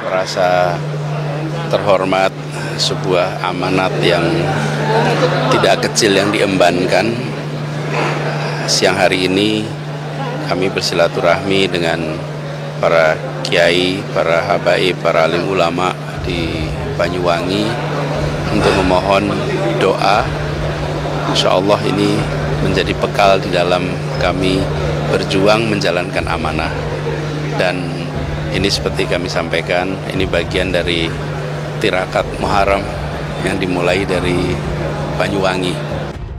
Merasa terhormat, sebuah amanat yang tidak kecil yang diembankan. Siang hari ini kami bersilaturahmi dengan para kiai, para habaib, para alim ulama di Banyuwangi untuk memohon doa. Insya Allah ini menjadi bekal di dalam kami berjuang menjalankan amanah. Dan ini seperti kami sampaikan, ini bagian dari tirakat Muharram yang dimulai dari Banyuwangi.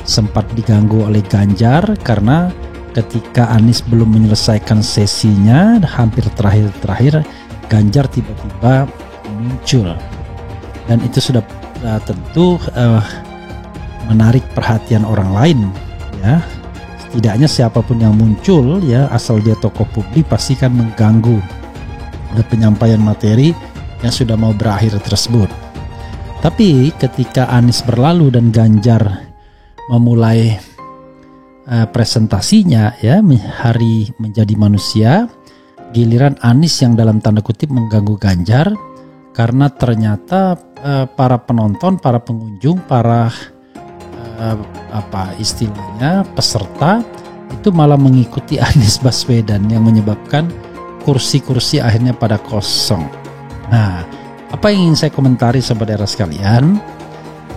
Sempat diganggu oleh Ganjar karena ketika Anies belum menyelesaikan sesinya, hampir terakhir Ganjar tiba-tiba muncul. Dan itu sudah tentu menarik perhatian orang lain, ya. Setidaknya siapapun yang muncul, ya, asal dia tokoh publik pasti kan mengganggu penyampaian materi yang sudah mau berakhir tersebut. Tapi ketika Anies berlalu dan Ganjar memulai presentasinya, ya, hari menjadi manusia, giliran Anies yang dalam tanda kutip mengganggu Ganjar karena ternyata para penonton, para pengunjung, para istilahnya peserta itu malah mengikuti Anies Baswedan yang menyebabkan kursi-kursi akhirnya pada kosong. Nah, apa yang ingin saya komentari saudara sekalian?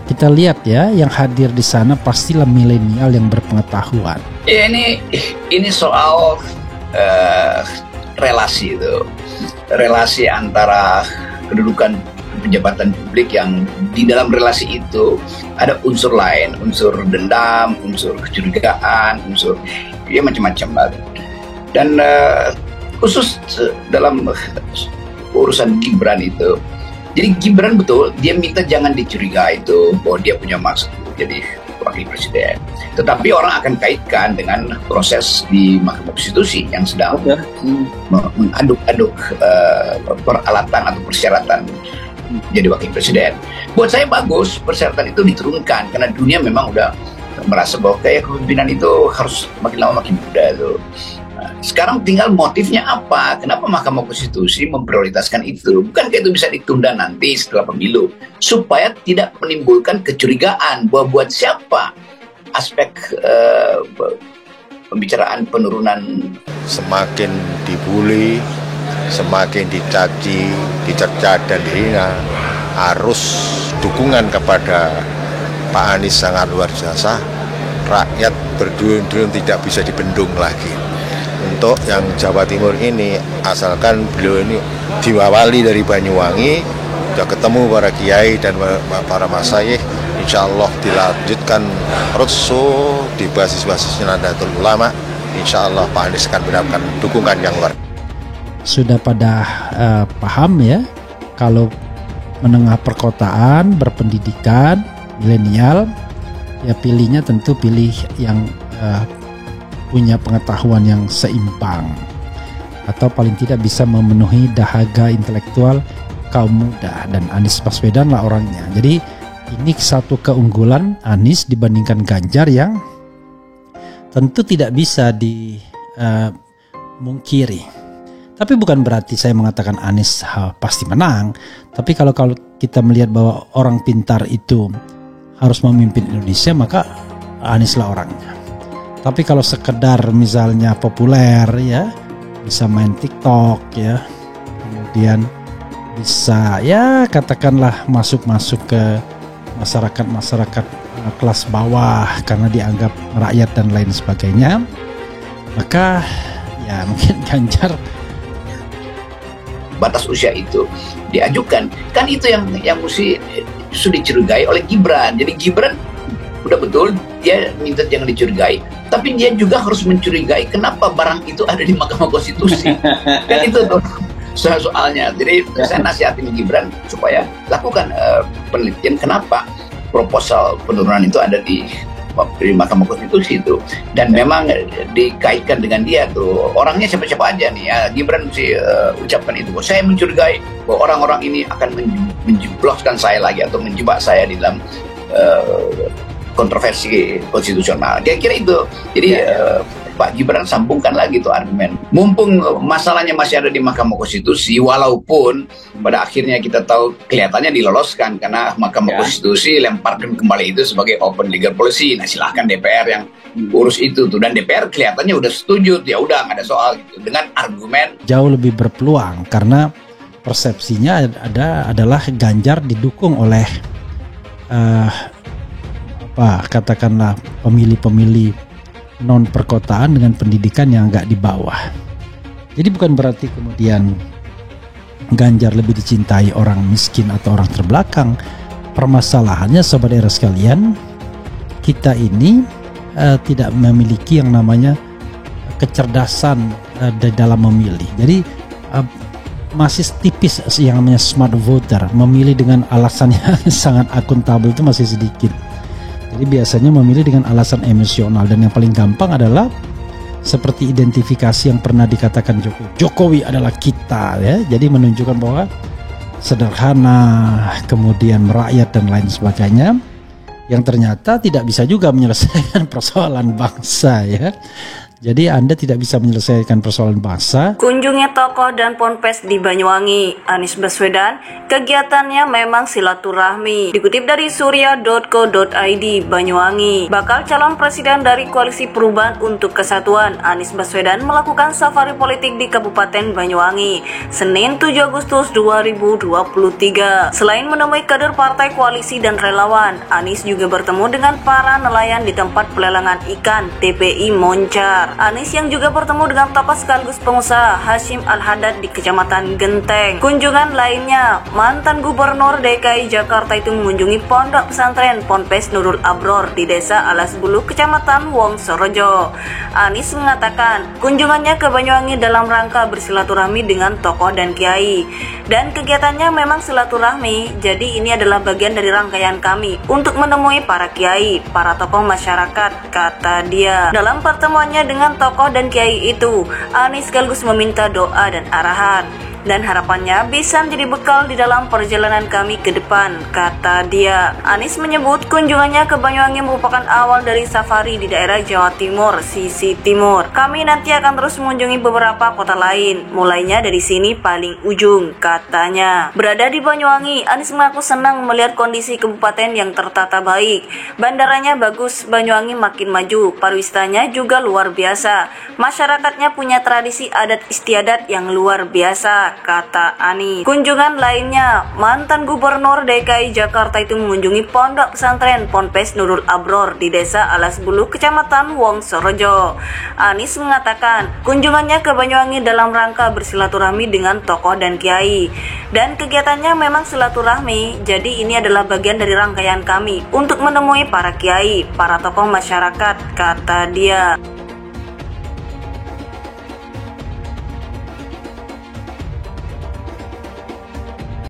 Kita lihat ya, yang hadir di sana pastilah milenial yang berpengetahuan. Ya, ini soal relasi itu, relasi antara kedudukan penjabatan publik yang di dalam relasi itu ada unsur lain, unsur dendam, unsur kecurigaan, unsur ya macam-macam lah. Dan khusus dalam urusan Gibran itu, jadi Gibran betul dia minta jangan dicurigai itu bahwa dia punya maksud jadi wakil presiden, tetapi orang akan kaitkan dengan proses di Mahkamah Konstitusi yang sedang mengaduk-aduk peralatan atau persyaratan jadi wakil presiden. Buat saya bagus persyaratan itu diturunkan karena dunia memang udah merasa bahwa kayak kepemimpinan itu harus makin lama makin muda itu. Sekarang tinggal motifnya apa? Kenapa Mahkamah Konstitusi memprioritaskan itu? Bukankah itu bisa ditunda nanti setelah pemilu supaya tidak menimbulkan kecurigaan bahwa buat siapa aspek pembicaraan penurunan. Semakin dibully, semakin dicaci, dicerca dan dihina, harus dukungan kepada Pak Anies sangat luar biasa. Rakyat berduyun-duyun tidak bisa dibendung lagi. Untuk yang Jawa Timur ini, asalkan beliau ini diwawali dari Banyuwangi, sudah ketemu para kiai dan para masyayikh, insya Allah dilanjutkan roadshow di basis-basis Nahdlatul Ulama, insya Allah Pak Anies akan mendapatkan dukungan yang luar. Sudah pada paham ya, kalau menengah perkotaan, berpendidikan, milenial, ya pilihnya tentu pilih yang punya pengetahuan yang seimbang atau paling tidak bisa memenuhi dahaga intelektual kaum muda, dan Anies Baswedan lah orangnya. Jadi ini satu keunggulan Anies dibandingkan Ganjar yang tentu tidak bisa dimungkiri. Tapi bukan berarti saya mengatakan Anies pasti menang. Tapi kalau kita melihat bahwa orang pintar itu harus memimpin Indonesia, maka Anies lah orangnya. Tapi kalau sekedar misalnya populer, ya, bisa main TikTok, ya, kemudian bisa ya katakanlah masuk ke masyarakat kelas bawah karena dianggap rakyat dan lain sebagainya, maka ya mungkin Ganjar. Batas usia itu diajukan, kan itu yang mesti sudah dicurigai oleh Gibran. Jadi Gibran udah betul dia minta jangan dicurigai, tapi dia juga harus mencurigai kenapa barang itu ada di Mahkamah Konstitusi. Kan itu tuh soalnya. Jadi saya nasihatin Gibran supaya lakukan penelitian kenapa proposal penurunan itu ada di Mahkamah Konstitusi itu, dan memang dikaitkan dengan dia tuh orangnya siapa-siapa aja nih ya. Gibran mesti ucapkan itu, saya mencurigai bahwa orang-orang ini akan menjebloskan saya lagi atau menjebak saya di dalam kontroversi konstitusional, kira-kira itu. Jadi Pak Gibran sambungkan lagi tuh argumen. Mumpung masalahnya masih ada di Mahkamah Konstitusi, walaupun pada akhirnya kita tahu kelihatannya diloloskan karena Mahkamah Konstitusi lemparkan kembali itu sebagai open legal policy. Nah silahkan DPR yang urus itu tuh, dan DPR kelihatannya udah setuju, ya udah nggak ada soal gitu, dengan argumen jauh lebih berpeluang karena persepsinya adalah Ganjar didukung oleh katakanlah pemilih-pemilih non perkotaan dengan pendidikan yang agak di bawah. Jadi bukan berarti kemudian Ganjar lebih dicintai orang miskin atau orang terbelakang. Permasalahannya sobat era sekalian, kita ini tidak memiliki yang namanya kecerdasan di dalam memilih. Jadi masih tipis yang namanya smart voter, memilih dengan alasan yang sangat akuntabel itu masih sedikit. Jadi biasanya memilih dengan alasan emosional, dan yang paling gampang adalah seperti identifikasi yang pernah dikatakan Jokowi adalah kita ya. Jadi menunjukkan bahwa sederhana, kemudian merakyat dan lain sebagainya, yang ternyata tidak bisa juga menyelesaikan persoalan bangsa ya. Jadi Anda tidak bisa menyelesaikan persoalan bangsa. Kunjungi tokoh dan ponpes di Banyuwangi. Anies Baswedan, kegiatannya memang silaturahmi. Dikutip dari surya.co.id, Banyuwangi. Bakal calon presiden dari Koalisi Perubahan untuk Kesatuan, Anies Baswedan melakukan safari politik di Kabupaten Banyuwangi, Senin 7 Agustus 2023. Selain menemui kader partai koalisi dan relawan, Anies juga bertemu dengan para nelayan di tempat pelelangan ikan TPI Moncar. Anies yang juga bertemu dengan tokoh sekaligus pengusaha Hasyim Al-Haddad di Kecamatan Genteng. Kunjungan lainnya, mantan Gubernur DKI Jakarta itu mengunjungi pondok pesantren Ponpes Nurul Abror di Desa Alas Bulu, Kecamatan Wongsorojo. Anies mengatakan kunjungannya ke Banyuwangi dalam rangka bersilaturahmi dengan tokoh dan kiai. Dan kegiatannya memang silaturahmi, jadi ini adalah bagian dari rangkaian kami untuk menemui para kiai, para tokoh masyarakat, kata dia. Dalam pertemuannya dengan tokoh dan kiai itu, Anies sekaligus meminta doa dan arahan, dan harapannya bisa menjadi bekal di dalam perjalanan kami ke depan, kata dia. Anies menyebut kunjungannya ke Banyuwangi merupakan awal dari safari di daerah Jawa Timur, sisi timur. Kami nanti akan terus mengunjungi beberapa kota lain, mulainya dari sini paling ujung, katanya. Berada di Banyuwangi, Anies mengaku senang melihat kondisi kabupaten yang tertata baik. Bandaranya bagus, Banyuwangi makin maju, pariwisatanya juga luar biasa. Masyarakatnya punya tradisi adat istiadat yang luar biasa, kata Anies. Kunjungan lainnya, mantan Gubernur DKI Jakarta itu mengunjungi pondok pesantren Ponpes Nurul Abror di Desa Alas Bulu, Kecamatan Wongsorojo. Anies mengatakan kunjungannya ke Banyuwangi dalam rangka bersilaturahmi dengan tokoh dan kiai. Dan kegiatannya memang silaturahmi, jadi ini adalah bagian dari rangkaian kami untuk menemui para kiai, para tokoh masyarakat, kata dia.